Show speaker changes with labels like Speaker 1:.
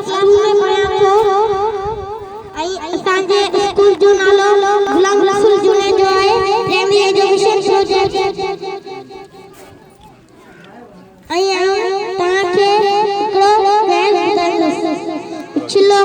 Speaker 1: school में पढ़ा छो आई असांजे स्कूल जो नालो गुलाम रसूल जूने जो है प्राइमरी एजुकेशन प्रोजेक्ट आई ताके हिकड़ो पिछलो